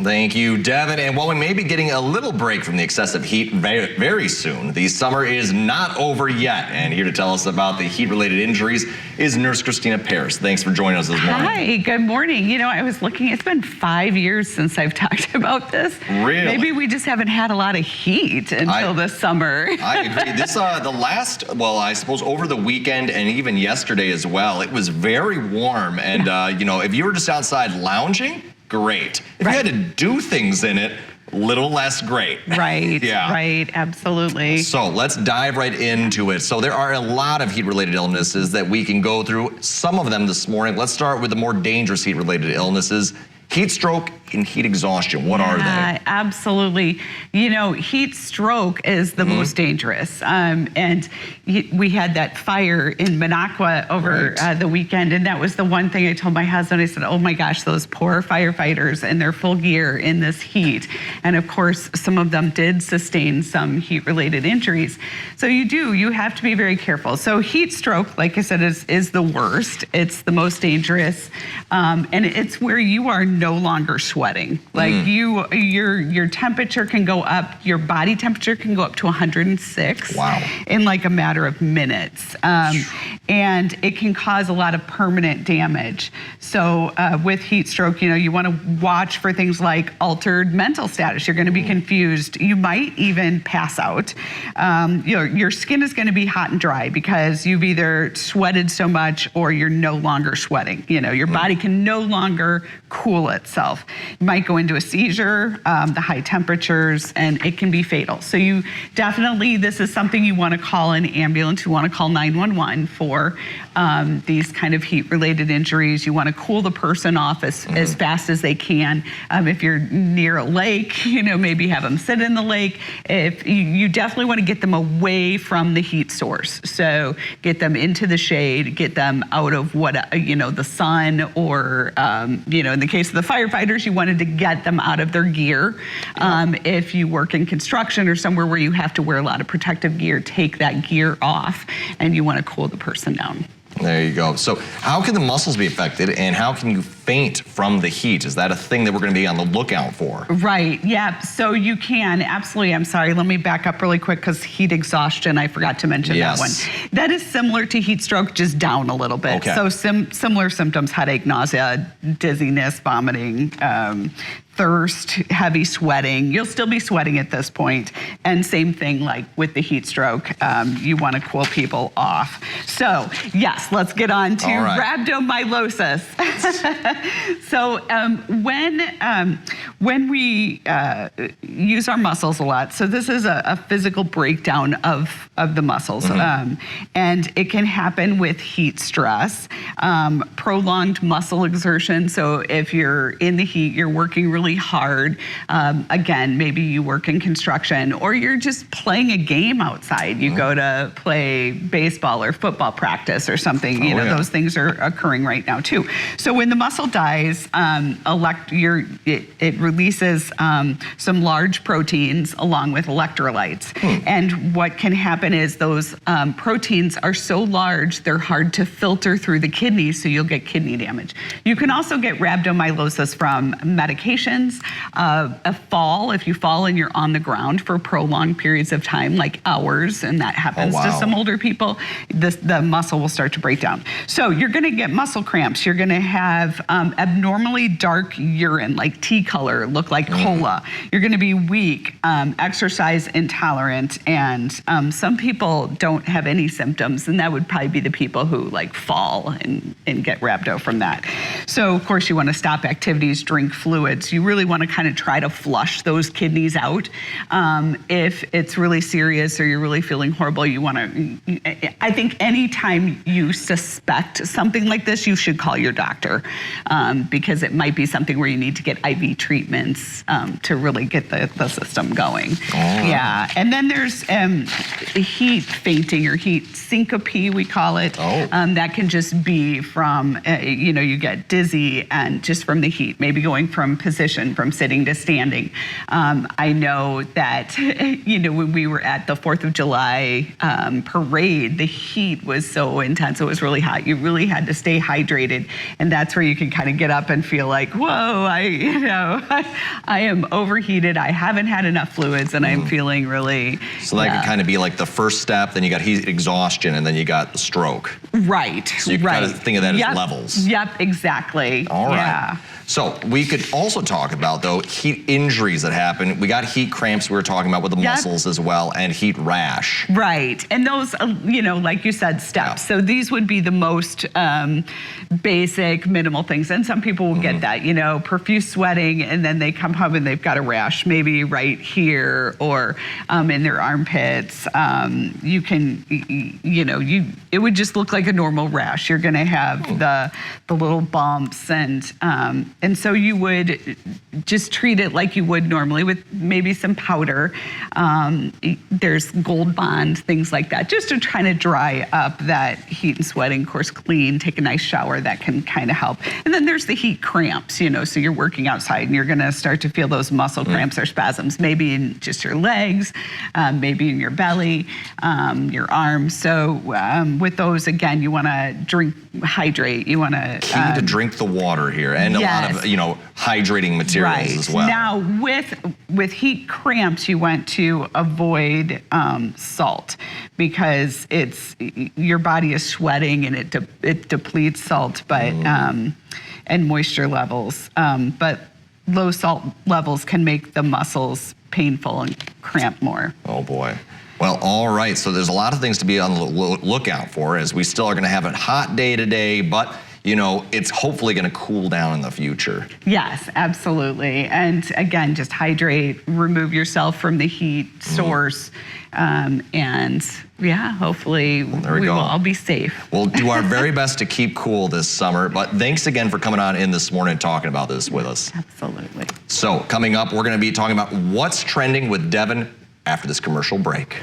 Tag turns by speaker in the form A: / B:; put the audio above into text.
A: Thank you, Devin. And while we may be getting a little break from the excessive heat very soon, the summer is not over yet. And here to tell us about the heat-related injuries is Nurse Christina Paris. Thanks for joining us this morning.
B: Hi, good morning. You know, I was looking, it's been 5 years since I've talked about this.
A: Really?
B: Maybe we just haven't had a lot of heat until this summer.
A: I agree. This, the last, well, I suppose over the weekend and even yesterday as well, it was very warm. And, you know, if you were just outside lounging, great. If you had to do things in it, little less great.
B: Right, right, absolutely.
A: So let's dive right into it. So there are a lot of heat-related illnesses that we can go through. Some of them this morning. Let's start with the more dangerous heat-related illnesses. Heat stroke and heat exhaustion, what are they?
B: Absolutely. You know, heat stroke is the most dangerous. And we had that fire in Minocqua over the weekend, and that was the one thing I told my husband. I said, oh my gosh, those poor firefighters in their full gear in this heat. And of course, some of them did sustain some heat-related injuries. So you have to be very careful. So heat stroke, like I said, is the worst. It's the most dangerous. And it's where you are no longer sweating. Like your temperature can go up, your body temperature can go up to 106 in like a matter of minutes. And it can cause a lot of permanent damage. So with heat stroke, you know, you want to watch for things like altered mental status. You're going to be confused. You might even pass out. You know, your skin is going to be hot and dry because you've either sweated so much or you're no longer sweating. You know, your body can no longer cool itself. You might go into a seizure, the high temperatures, and it can be fatal. So you definitely, this is something you want to call an ambulance. You want to call 911 for these kind of heat-related injuries. You want to cool the person off as fast as they can. If you're near a lake, you know, maybe have them sit in the lake. If you definitely want to get them away from the heat source. So get them into the shade, get them out of you know, the sun, or you know, in the case of the firefighters, you wanted to get them out of their gear. If you work in construction or somewhere where you have to wear a lot of protective gear, take that gear off, and you want to cool the person down.
A: There you go. So how can the muscles be affected, and how can you faint from the heat? Is that a thing that we're going to be on the lookout for? Right,
B: yeah, so you can, absolutely. I'm sorry, let me back up really quick because heat exhaustion, I forgot to mention that one. That is similar to heat stroke, just down a little bit. So similar symptoms: headache, nausea, dizziness, vomiting, thirst, heavy sweating. You'll still be sweating at this point. And same thing like with the heat stroke, you want to cool people off. So yes, let's get on to rhabdomyolysis. So when we use our muscles a lot, so this is a physical breakdown of the muscles, and it can happen with heat stress, prolonged muscle exertion. So if you're in the heat, you're working really hard. Again, maybe you work in construction, or you're just playing a game outside. You go to play baseball or football practice or something. You know, those things are occurring right now too. So when the muscle dies, it releases some large proteins along with electrolytes. And what can happen is those proteins are so large, they're hard to filter through the kidneys, so you'll get kidney damage. You can also get rhabdomyolysis from medications, a fall, if you fall and you're on the ground for prolonged periods of time, like hours, and that happens to some older people, the muscle will start to break down. So you're going to get muscle cramps. You're going to have abnormally dark urine, like tea color, look like cola. You're going to be weak, exercise intolerant, and some people don't have any symptoms, and that would probably be the people who like fall and get rhabdo from that. So of course you want to stop activities, drink fluids. You really want to kind of try to flush those kidneys out. If it's really serious or you're really feeling horrible, you want to, I think anytime you suspect something like this, you should call your doctor, because it might be something where you need to get IV treatments to really get the system going. Yeah, and then there's heat fainting or heat syncope, we call it. That can just be from, you know, you get dizzy and just from the heat, maybe going from position transition from sitting to standing. I know that, when we were at the 4th of July parade, the heat was so intense. It was really hot. You really had to stay hydrated. And that's where you can kind of get up and feel like, whoa, I am overheated. I haven't had enough fluids and I'm feeling really.
A: So that could kind of be like the first step, then you got heat exhaustion, and then you got the stroke.
B: Right.
A: So you can kind of think of that as levels.
B: Yep, exactly.
A: All right.
B: Yeah.
A: So we could also talk about, though, heat injuries that happen. We got heat cramps we were talking about with the muscles as well, and heat rash.
B: Right. And those, like you said, steps. So these would be the most basic, minimal things. And some people will get that, profuse sweating, and then they come home and they've got a rash, maybe right here or in their armpits. You can, it would just look like a normal rash. You're going to have the little bumps, and so you would just treat it like you would normally with maybe some powder. There's Gold Bond, things like that, just to try to dry up that heat and sweating. Of course, clean, take a nice shower, that can kind of help. And then there's the heat cramps, so you're working outside and you're gonna start to feel those muscle cramps or spasms, maybe in just your legs, maybe in your belly, your arms. So with those, again, you wanna hydrate, you wanna-
A: Key to drink the water here, and a lot of, hydrating materials as well.
B: Now, with heat cramps, you want to avoid salt, because your body is sweating and it depletes salt, but and moisture levels. But low salt levels can make the muscles painful and cramp more.
A: Oh boy. Well, all right. So there's a lot of things to be on the lookout for, as we still are going to have a hot day today, but it's hopefully going to cool down in the future.
B: Yes, absolutely. And again, just hydrate, remove yourself from the heat source, and hopefully we will all be safe.
A: We'll do our very best to keep cool this summer, but thanks again for coming on in this morning and talking about this with us.
B: Absolutely.
A: So coming up, we're going to be talking about what's trending with Devin after this commercial break.